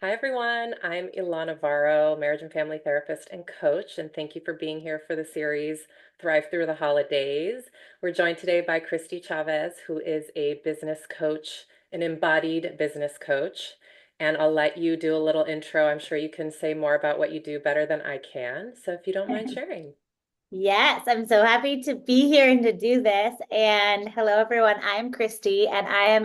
Hi, everyone. I'm Ilana Navarro, marriage and family therapist and coach, and thank you for being here for the series Thrive Through the Holidays. We're joined today by Kristie Chaves, who is a business coach, an embodied business coach. And I'll let you do a little intro. I'm sure you can say more about what you do better than I can. So if you don't mind sharing. Yes, I'm so happy to be here and to do this. And hello, everyone. I'm Kristie, and I am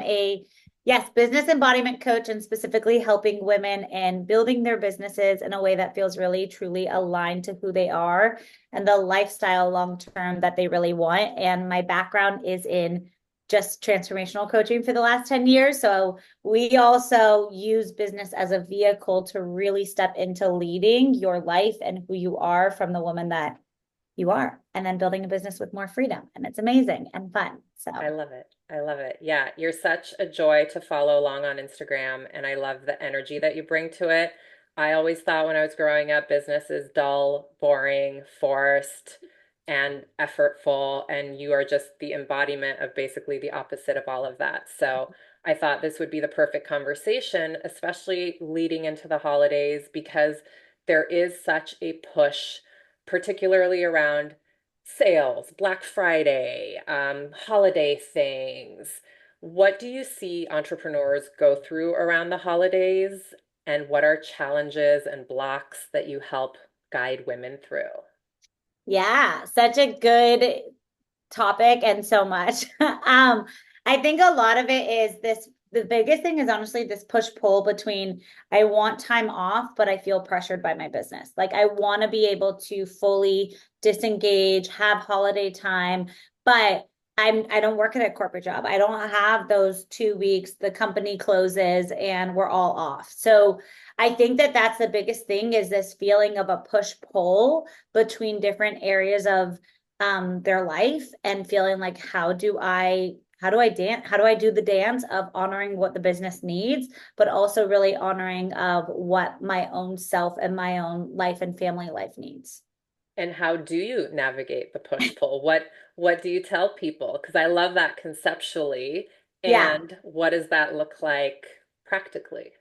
business embodiment coach and specifically helping women in building their businesses in a way that feels really, truly aligned to who they are and the lifestyle long term that they really want. And my background is in just transformational coaching for the last 10 years. So we also use business as a vehicle to really step into leading your life and who you are from the woman that you are, and then building a business with more freedom. And it's amazing and fun. I So, love it. I love it. Yeah, you're such a joy to follow along on Instagram, and I love the energy that you bring to it. I always thought when I was growing up, business is dull, boring, forced, and effortful, and you are just the embodiment of basically the opposite of all of that. So I thought this would be the perfect conversation, especially leading into the holidays, because there is such a push, particularly around sales, Black Friday, holiday things. What do you see entrepreneurs go through around the holidays, and what are challenges and blocks that you help guide women through? yeah, such a good topic and so much. I think a lot of it is this. The biggest thing is honestly this push pull between I want time off, but I feel pressured by my business. Like I want to be able to fully disengage, have holiday time, but I don't work at a corporate job. I don't have those 2 weeks, the company closes and we're all off. So I think that that's the biggest thing is this feeling of a push pull between different areas of their life and feeling like how do I do the dance of honoring what the business needs, but also really honoring of what my own self and my own life and family life needs. And how do you navigate the push-pull? What do you tell people? Because I love that conceptually. Yeah. And what does that look like practically?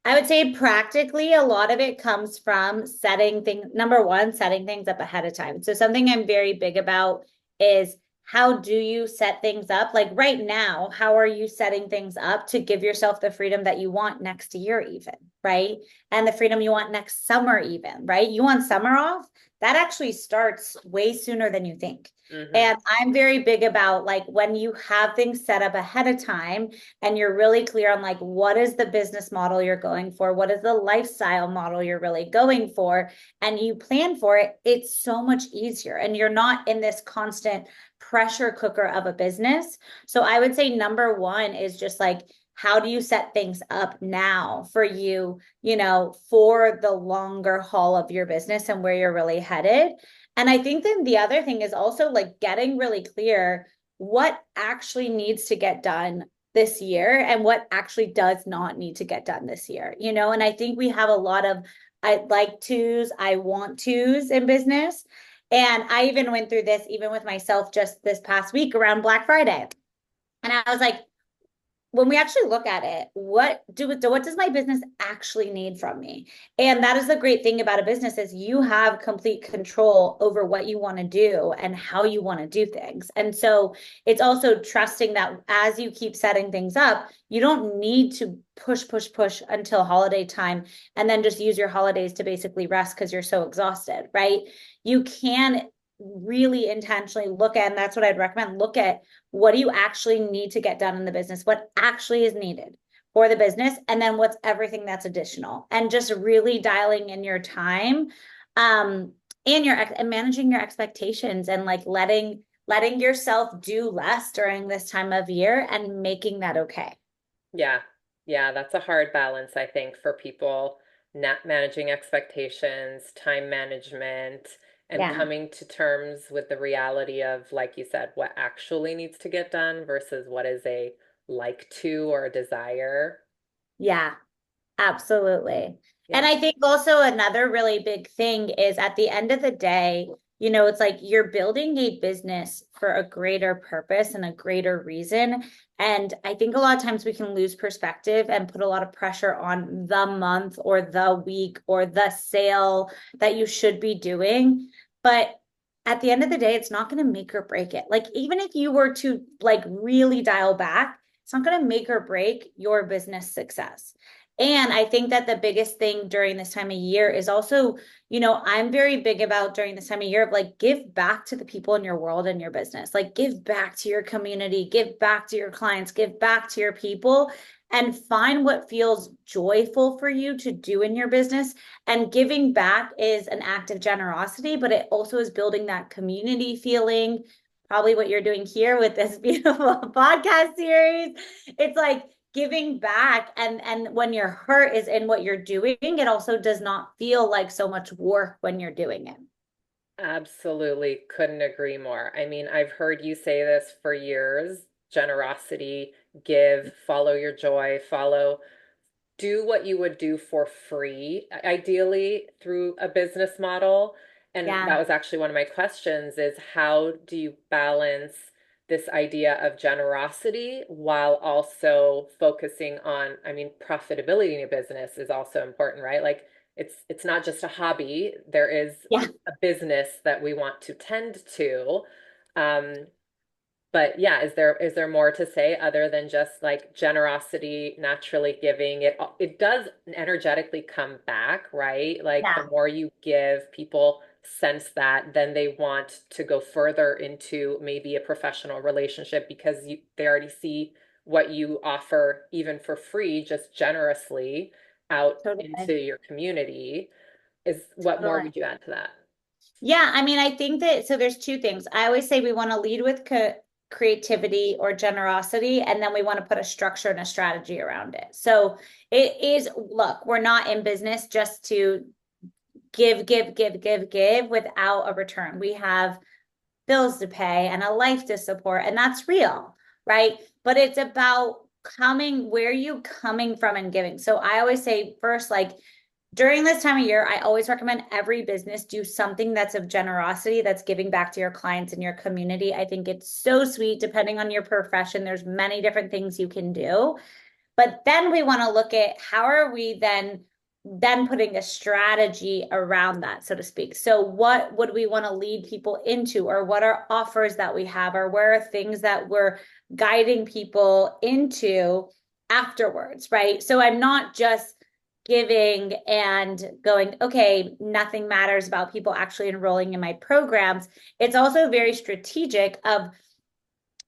I would say practically a lot of it comes from setting things, number one, setting things up ahead of time. So something I'm very big about is how do you set things up? Like right now, how are you setting things up to give yourself the freedom that you want next year, even, right? And the freedom you want next summer, even, right? You want summer off? That actually starts way sooner than you think. Hmm. And I'm very big about like when you have things set up ahead of time and you're really clear on like what is the business model you're going for, what is the lifestyle model you're really going for, and you plan for it, it's so much easier and you're not in this constant pressure cooker of a business. So I would say number one is just like how do you set things up now for you, for the longer haul of your business and where you're really headed. And I think then the other thing is also like getting really clear what actually needs to get done this year and what actually does not need to get done this year, and I think we have a lot of I like tos, I want tos in business. And I even went through this even with myself just this past week around Black Friday. And I was like, when we actually look at it, what does my business actually need from me? And that is the great thing about a business is you have complete control over what you want to do and how you want to do things. And so it's also trusting that as you keep setting things up, you don't need to push until holiday time and then just use your holidays to basically rest because you're so exhausted, right? You can really intentionally look at, and that's what I'd recommend, look at what do you actually need to get done in the business? What actually is needed for the business? And then what's everything that's additional? And just really dialing in your time and managing your expectations and like letting yourself do less during this time of year and making that okay. Yeah. Yeah, that's a hard balance, I think, for people not managing expectations, time management, and Yeah. coming to terms with the reality of, like you said, what actually needs to get done versus what is a like to or a desire. Yeah. Absolutely. And Yeah. I think also another really big thing is at the end of the day, it's like you're building a business for a greater purpose and a greater reason. And I think a lot of times we can lose perspective and put a lot of pressure on the month or the week or the sale that you should be doing. But at the end of the day, it's not going to make or break it. Like, even if you were to like really dial back, it's not going to make or break your business success. And I think that the biggest thing during this time of year is also, I'm very big about during this time of year of like give back to the people in your world and your business. Like give back to your community, give back to your clients, give back to your people, and find what feels joyful for you to do in your business. And giving back is an act of generosity, but it also is building that community feeling. Probably what you're doing here with this beautiful podcast series. It's like giving back, and when your heart is in what you're doing, it also does not feel like so much work when you're doing it. Absolutely. Couldn't agree more. I mean, I've heard you say this for years. Generosity, give, follow your joy, do what you would do for free, ideally through a business model. And Yeah, that was actually one of my questions is how do you balance this idea of generosity while also focusing on, I mean, profitability in your business is also important, right? Like it's not just a hobby. There is yeah, a business that we want to tend to. Um, but yeah, is there more to say other than just like generosity, naturally giving? It does energetically come back, right? Like the yeah, more you give, people sense that, then they want to go further into maybe a professional relationship because they already see what you offer even for free, just generously out into totally, your community. Is what more totally. would you add to that? Yeah, I mean, I think that so there's two things. I always say we want to lead with creativity or generosity, and then we want to put a structure and a strategy around it. So it is, look, we're not in business just to give without a return. We have bills to pay and a life to support, and that's real, right? But it's about where you coming from and giving. So I always say first, like during this time of year, I always recommend every business do something that's of generosity, that's giving back to your clients and your community. I think it's so sweet, depending on your profession. There's many different things you can do. But then we want to look at how are we then putting a strategy around that, so to speak. So what would we want to lead people into, or what are offers that we have, or where are things that we're guiding people into afterwards, right? So I'm not just giving and going, okay, nothing matters about people actually enrolling in my programs. It's also very strategic of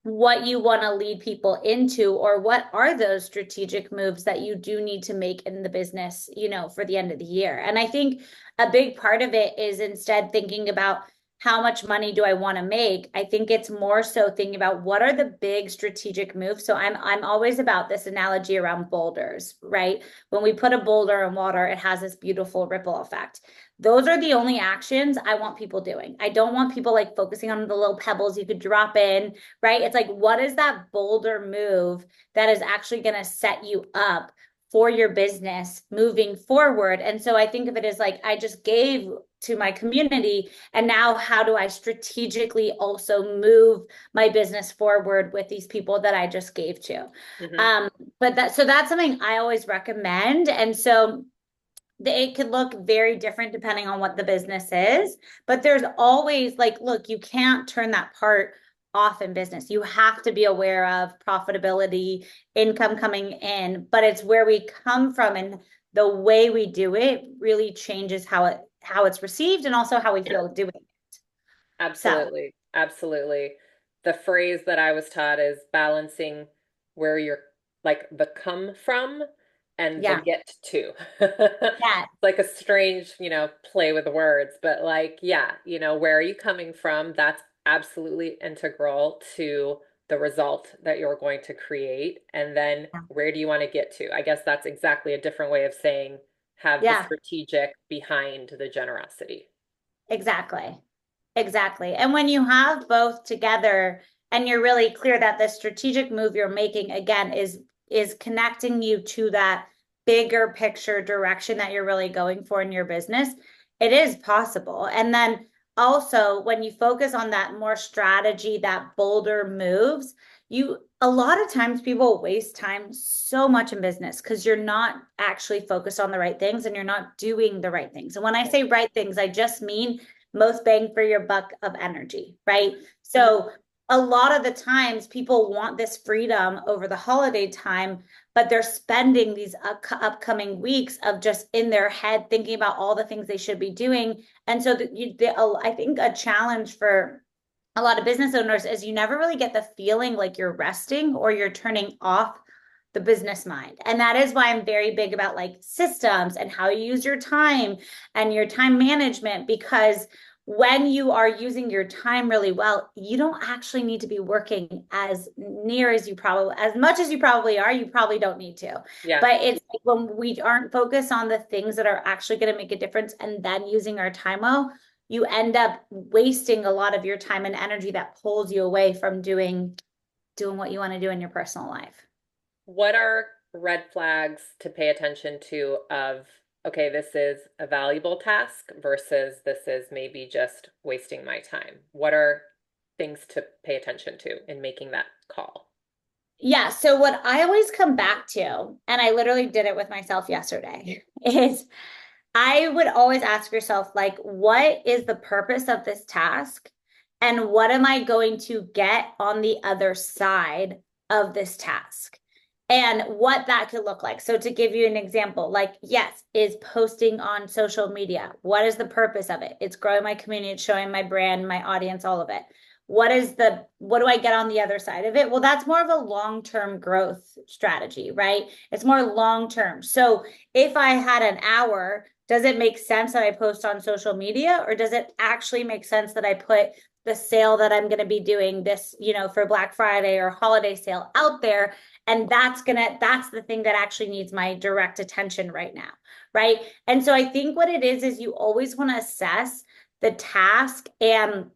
what you want to lead people into, or what are those strategic moves that you do need to make in the business, for the end of the year. And I think a big part of it is instead thinking about how much money do I want to make. I think it's more so thinking about what are the big strategic moves. So I'm always about this analogy around boulders, right? When we put a boulder in water, it has this beautiful ripple effect. Those are the only actions I want people doing. I don't want people like focusing on the little pebbles you could drop in, right? It's like, what is that bolder move that is actually going to set you up for your business moving forward? And so I think of it as like, I just gave to my community, and now how do I strategically also move my business forward with these people that I just gave to? Hmm. Um, so that's something I always recommend. And so it could look very different depending on what the business is, but there's always like, look, you can't turn that part off in business. You have to be aware of profitability, income coming in, but it's where we come from, and the way we do it really changes how it's received, and also how we Yeah. feel doing it. So Absolutely. Absolutely. The phrase that I was taught is balancing where you're like the come from and the yeah, get to. yeah, It's like a strange, play with words, but like, yeah, where are you coming from? That's absolutely integral to the result that you're going to create. And then where do you want to get to? I guess that's exactly a different way of saying have the yeah, strategic behind the generosity. exactly. Exactly. And when you have both together and you're really clear that the strategic move you're making again is connecting you to that bigger picture direction that you're really going for in your business, it is possible. And then also when you focus on that more strategy, that bolder moves, you a lot of times people waste time so much in business because you're not actually focused on the right things and you're not doing the right things. And when I Yeah. say right things, I just mean most bang for your buck of energy, right? Mhm. So a lot of the times people want this freedom over the holiday time, but they're spending these upcoming weeks of just in their head thinking about all the things they should be doing. And so I think a challenge for a lot of business owners is you never really get the feeling like you're resting or you're turning off the business mind. And that is why I'm very big about like systems and how you use your time and your time management, because when you are using your time really well, you don't actually need to be working as much as you probably are, you probably don't need to. Yeah. But it's like when we aren't focused on the things that are actually going to make a difference and then using our time well, you end up wasting a lot of your time and energy that pulls you away from doing what you want to do in your personal life. What are red flags to pay attention to of, okay, this is a valuable task versus this is maybe just wasting my time? What are things to pay attention to in making that call? Yeah. So what I always come back to, and I literally did it with myself yesterday, is I would always ask yourself, like, what is the purpose of this task? And what am I going to get on the other side of this task? And what that could look like. So, to give you an example, like, yes, is posting on social media. What is the purpose of it? It's growing my community, it's showing my brand, my audience, all of it. What do I get on the other side of it? Well, that's more of a long-term growth strategy, right? It's more long-term. So, if I had an hour, does it make sense that I post on social media, or does it actually make sense that I put the sale that I'm going to be doing this, for Black Friday or holiday sale out there? And that's the thing that actually needs my direct attention right now. Right. And so I think what it is you always want to assess the task and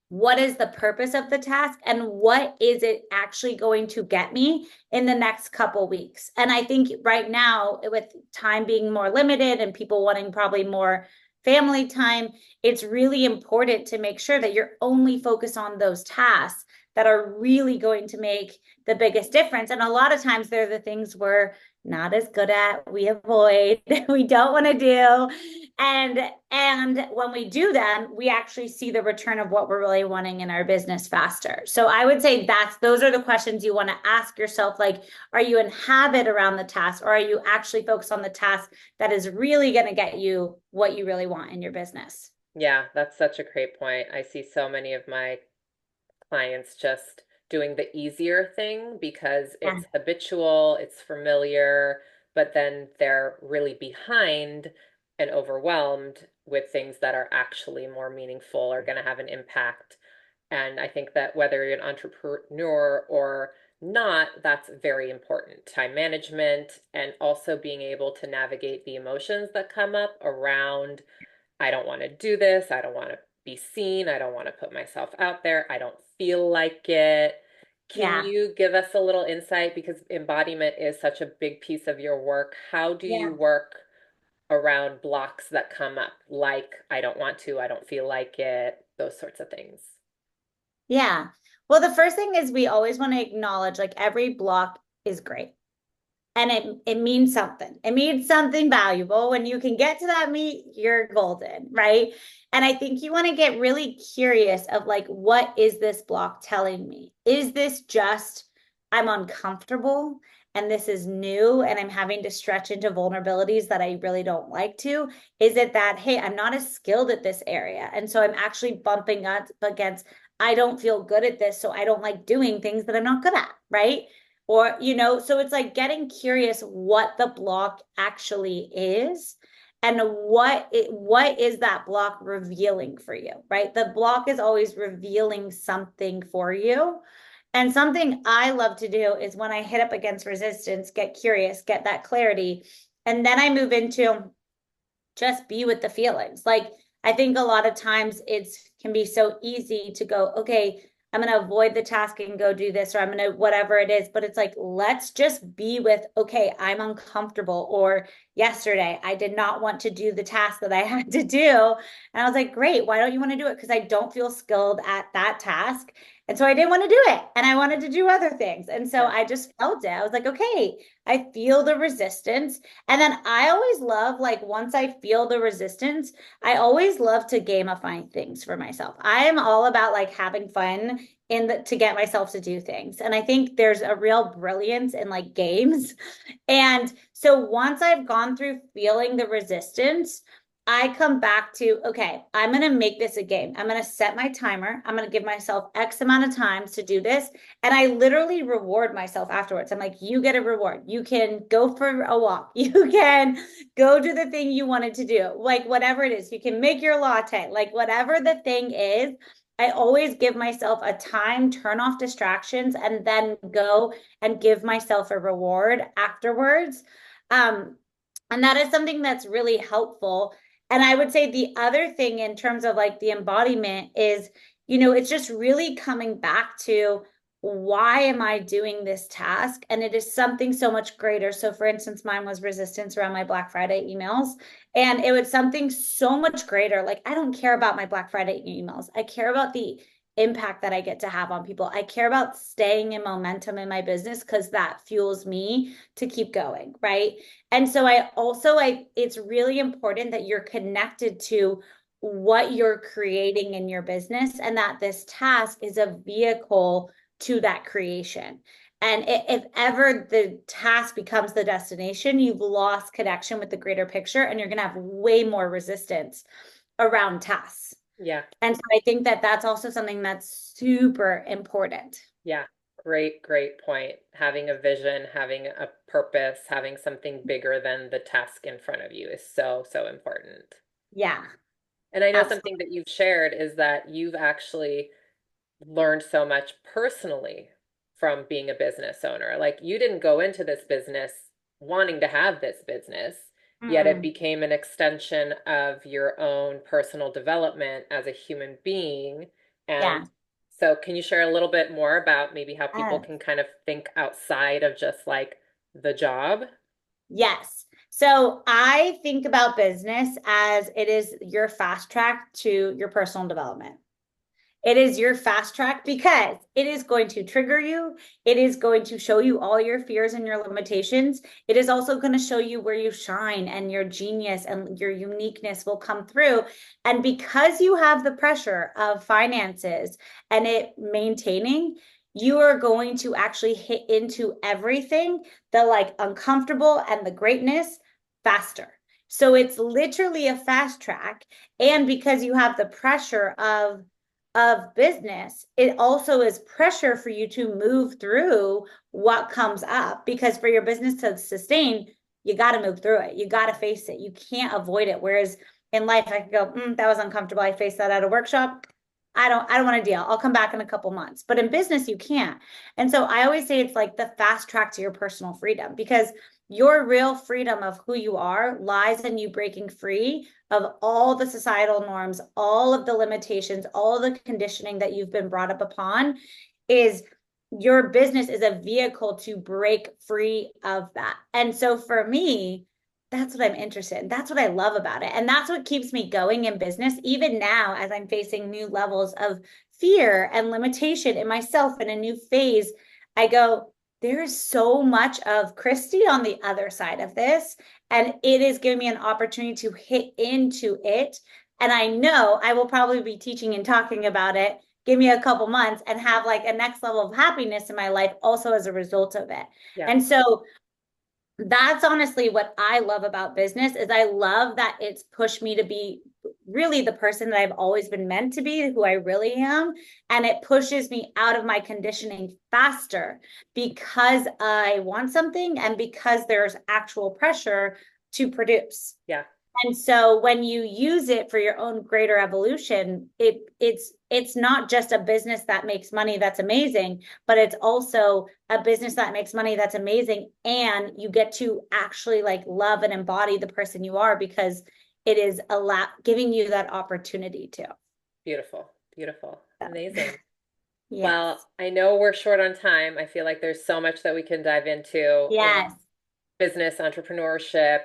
what is the purpose of the task and what is it actually going to get me in the next couple weeks. And I think right now, with time being more limited and people wanting probably more family time, it's really important to make sure that you're only focused on those tasks that are really going to make the biggest difference. And a lot of times they're the things we're not as good at, we avoid, we don't want to do. And when we do them, we actually see the return of what we're really wanting in our business faster. So I would say those are the questions you want to ask yourself. Like, are you in habit around the task, or are you actually focused on the task that is really going to get you what you really want in your business? Yeah, that's such a great point. I see so many of my clients just doing the easier thing because Yeah. it's habitual, it's familiar, but then they're really behind and overwhelmed with things that are actually more meaningful or going to have an impact. And I think that whether you're an entrepreneur or not, that's very important. Time management and also being able to navigate the emotions that come up around, I don't want to do this. I don't want to be seen. I don't want to put myself out there. I don't feel like it. Can Yeah. you give us a little insight? Because embodiment is such a big piece of your work. How do you Yeah. work around blocks that come up, like I don't want to, I don't feel like it, those sorts of things? Yeah. Well, the first thing is we always want to acknowledge like every block is great. And it means something. It means something valuable. When you can get to that meat, you're golden, right? And I think you want to get really curious of like, what is this block telling me? Is this just I'm uncomfortable and this is new and I'm having to stretch into vulnerabilities that I really don't like to? Is it that, hey, I'm not as skilled at this area, and so I'm actually bumping up against, I don't feel good at this, so I don't like doing things that I'm not good at, right? Or, so it's like getting curious what the block actually is and what is that block revealing for you, right? The block is always revealing something for you. And something I love to do is when I hit up against resistance, get curious, get that clarity, and then I move into just be with the feelings. Like, I think a lot of times it's can be so easy to go, okay, I'm going to avoid the task and go do this, or I'm going to whatever it is. But it's like, let's just be with, okay, I'm uncomfortable. Or yesterday, I did not want to do the task that I had to do. And I was like, great, why don't you want to do it? Because I don't feel skilled at that task. And so I didn't want to do it. And I wanted to do other things. And so Yeah. I just felt it. I was like, okay, I feel the resistance. And then I always love, like, once I feel the resistance, I always love to gamify things for myself. I am all about like having fun to get myself to do things. And I think there's a real brilliance in like games. And so once I've gone through feeling the resistance, I come back to, okay, I'm going to make this a game. I'm going to set my timer. I'm going to give myself X amount of times to do this. And I literally reward myself afterwards. I'm like, you get a reward. You can go for a walk. You can go do the thing you wanted to do, like whatever it is. You can make your latte, like whatever the thing is. I always give myself a time, turn off distractions, and then go and give myself a reward afterwards. Um, and that is something that's really helpful. And I would say the other thing in terms of like the embodiment is, it's just really coming back to, why am I doing this task? And it is something so much greater. So, for instance, mine was resistance around my Black Friday emails. And it was something so much greater. Like, I don't care about my Black Friday emails. I care about the impact that I get to have on people. I care about staying in momentum in my business because that fuels me to keep going. Right. And so it's really important that you're connected to what you're creating in your business, and that this task is a vehicle to that creation. And if ever the task becomes the destination, you've lost connection with the greater picture, and you're going to have way more resistance around tasks. Yeah. And so I think that that's also something that's super important. Yeah. Great, great point. Having a vision, having a purpose, having something bigger than the task in front of you is so, so important. Yeah, And I know something absolutely. that you've shared is that you've actually learned so much personally from being a business owner. Like you didn't go into this business wanting to have this business, yet it Mm, became an extension of your own personal development as a human being. And yeah. so, can you share a little bit more about maybe how people Yes. can kind of think outside of just like the job? Yes. So I think about business as it is your fast track to your personal development. It is your fast track because it is going to trigger you. It is going to show you all your fears and your limitations. It is also going to show you where you shine, and your genius and your uniqueness will come through. And because you have the pressure of finances and it maintaining, you are going to actually hit into everything, the like uncomfortable and the greatness, faster. So it's literally a fast track. And because you have the pressure of business, it also is pressure for you to move through what comes up, because for your business to sustain, you got to move through it. You got to face it. You can't avoid it. Whereas in life, I could go, that was uncomfortable. I faced that at a workshop. I don't want to deal. I'll come back in a couple months. But in business, you can't. And so I always say it's like the fast track to your personal freedom, because your real freedom of who you are lies in you breaking free of all the societal norms, all of the limitations, all the conditioning that you've been brought up upon. Is your business is a vehicle to break free of that. And so for me, that's what I'm interested in. That's what I love about it. And that's what keeps me going in business, even now as I'm facing new levels of fear and limitation in myself in a new phase. I go, there is so much of Kristie on the other side of this. And it is giving me an opportunity to hit into it. And I know I will probably be teaching and talking about it. Give me a couple months and have like a next level of happiness in my life also as a result of it. Yeah. And so that's honestly what I love about business. Is I love that it's pushed me to be really the person that I've always been meant to be, who I really am. And it pushes me out of my conditioning faster because I want something and because there's actual pressure to produce. Yeah. And so when you use it for your own greater evolution, it's not just a business that makes money that's amazing, but it's also a business that makes money that's amazing, and you get to actually like love and embody the person you are, because it is giving you that opportunity to. Beautiful. Beautiful. Amazing. Well, Yes. I know we're short on time. I feel like there's so much that we can dive into in Yes. business, entrepreneurship,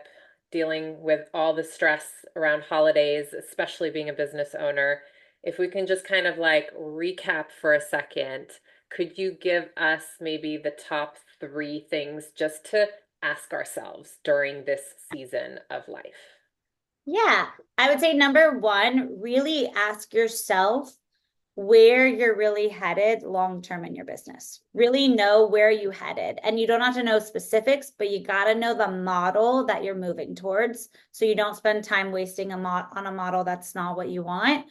dealing with all the stress around holidays, especially being a business owner. If we can just kind of like recap for a second, could you give us maybe the top three things just to ask ourselves during this season of life? Yeah. I would say number one, really ask yourself where you're really headed long term in your business. Really know where you headed. And you don't have to know specifics, but you got to know the model that you're moving towards so you don't spend time wasting on a model that's not what you want.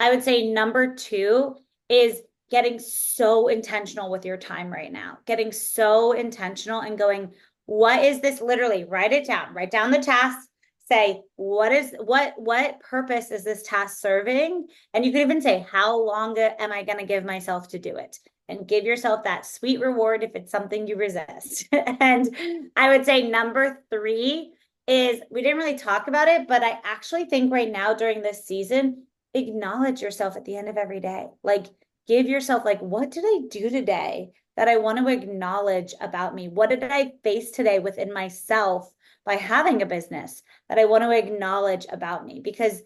I would say number two is getting so intentional with your time right now, getting so intentional and going, what is this? Literally write down the task, say, what purpose is this task serving? And you could even say, how long am I going to give myself to do it? And give yourself that sweet reward if it's something you resist. And I would say number three is we didn't really talk about it, but I actually think right now during this season, acknowledge yourself at the end of every day. Like give yourself like, what did I do today that I want to acknowledge about me? What did I face today within myself by having a business that I want to acknowledge about me? Because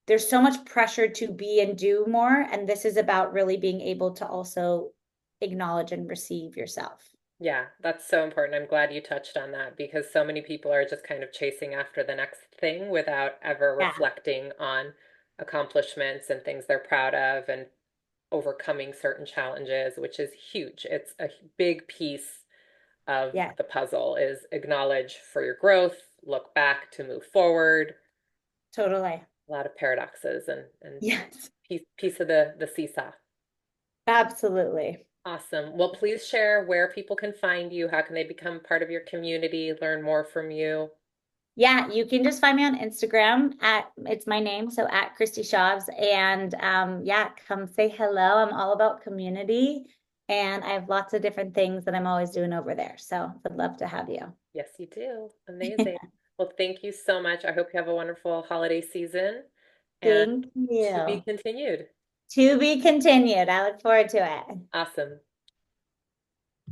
there's so much pressure to be and do more. And this is about really being able to also acknowledge and receive yourself. Yeah, that's so important. I'm glad you touched on that because so many people are just kind of chasing after the next thing without ever Yeah. reflecting on accomplishments and things they're proud of and overcoming certain challenges, which is huge. It's a big piece of Yeah. the puzzle is acknowledge for your growth, look back to move forward. Totally. A lot of paradoxes and Yes. piece of the seesaw. Absolutely. Awesome. Well, please share where people can find you. How can they become part of your community, learn more from you? Yeah, you can just find me on Instagram at it's my name, so at Kristie Chaves. And yeah, come say hello. I'm all about community and I have lots of different things that I'm always doing over there. So would love to have you. Yes, you do. Amazing. Well, thank you so much. I hope you have a wonderful holiday season and Thank to be you. continued. To be continued. I look forward to it. Awesome.